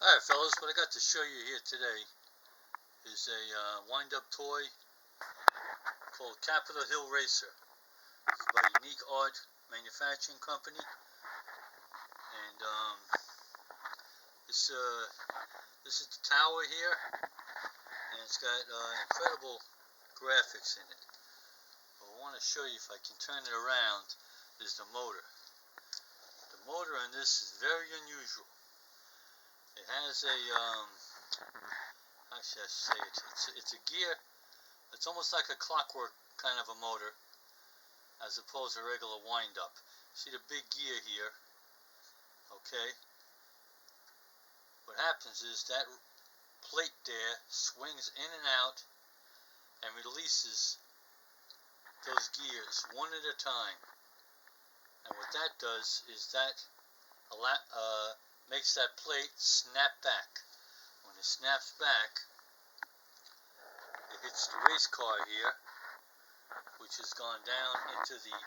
Alright fellas, what I got to show you here today is a wind-up toy called Capitol Hill Racer. It's by Unique Art Manufacturing Company, and this is the tower here, and it's got incredible graphics in it. What I want to show you, if I can turn it around, is the motor. The motor on this is very unusual. It has a, how should I say it? It's a gear. It's almost like a clockwork kind of a motor, as opposed to a regular wind-up. See the big gear here? Okay. What happens is that plate there swings in and out and releases those gears one at a time. And what that does is that makes that plate snap back. When it snaps back, it hits the race car here, which has gone down into the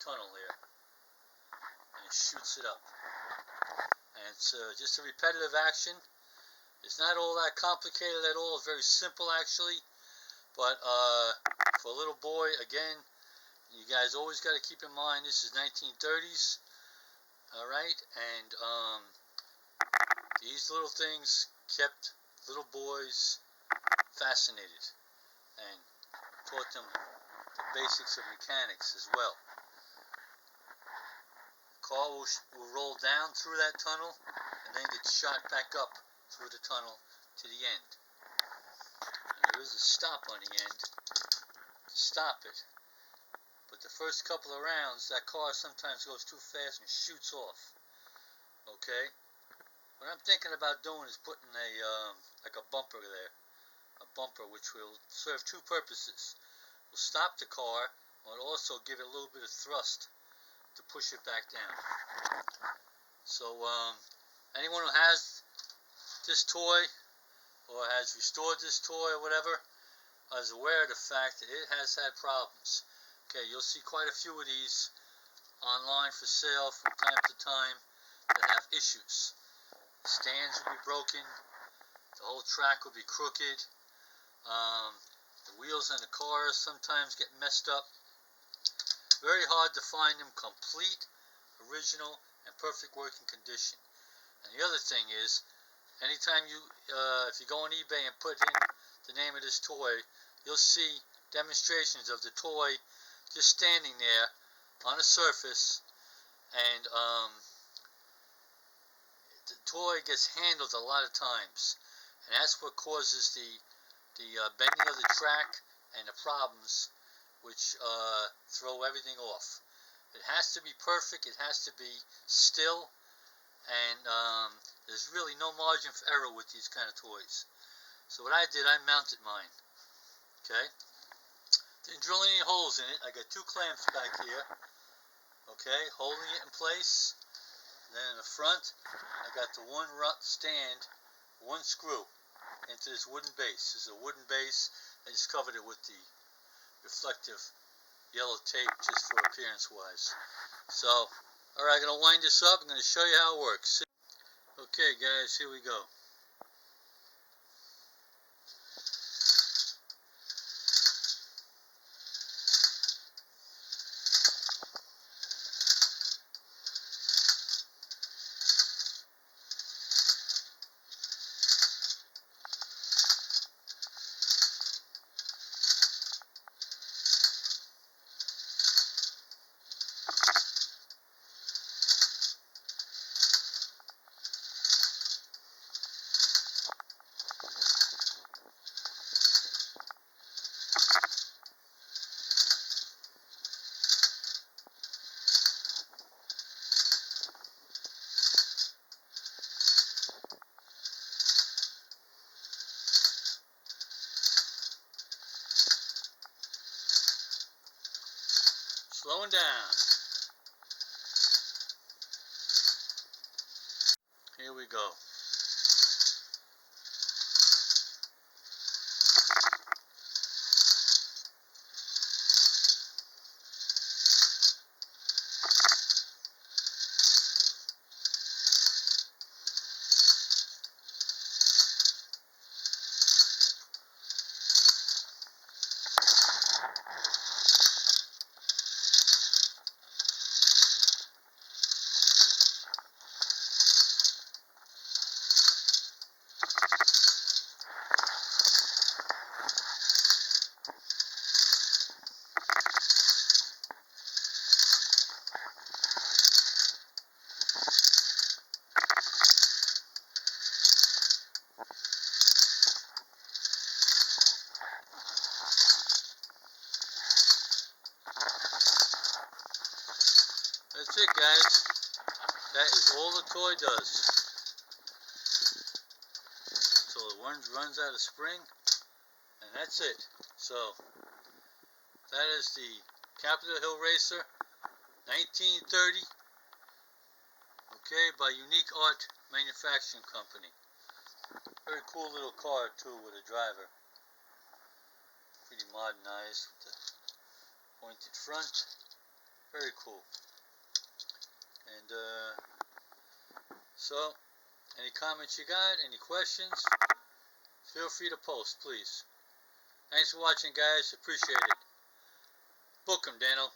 tunnel there, and it shoots it up. And it's just a repetitive action. It's not all that complicated at all. It's very simple actually, but for a little boy, again, you guys always got to keep in mind this is 1930s. Alright, and these little things kept little boys fascinated and taught them the basics of mechanics as well. The car will roll down through that tunnel and then get shot back up through the tunnel to the end. And there is a stop on the end to stop it. But the first couple of rounds, that car sometimes goes too fast and shoots off. Okay? What I'm thinking about doing is putting a, like a bumper there. A bumper which will serve two purposes. Will stop the car, but also give it a little bit of thrust to push it back down. So, anyone who has this toy, or has restored this toy or whatever, is aware of the fact that it has had problems. Okay, you'll see quite a few of these online for sale from time to time that have issues. The stands will be broken, the whole track will be crooked, the wheels on the cars sometimes get messed up. Very hard to find them complete, original, and perfect working condition. And the other thing is, anytime you, if you go on eBay and put in the name of this toy, you'll see demonstrations of the toy just standing there on a surface, and the toy gets handled a lot of times, and that's what causes the bending of the track and the problems which throw everything off. It has to be perfect, it has to be still, and there's really no margin for error with these kind of toys. So what I did, I mounted mine. Okay? Didn't drill any holes in it. I got two clamps back here, okay, holding it in place. And then in the front, I got the one stand, one screw into this wooden base. This is a wooden base. I just covered it with the reflective yellow tape just for appearance-wise. So, alright, I'm going to wind this up. I'm going to show you how it works. Okay, guys, here we go. Slowing down. Here we go. it, guys. That is all the toy does. So the one runs out of spring, and that's it. So that is the Capitol Hill Racer 1930, okay, by Unique Art Manufacturing Company. Very cool little car too, with a driver. Pretty modernized with the pointed front. Very cool. And so, any comments you got? Any questions? Feel free to post, please. Thanks for watching, guys. Appreciate it. Book 'em, Dano.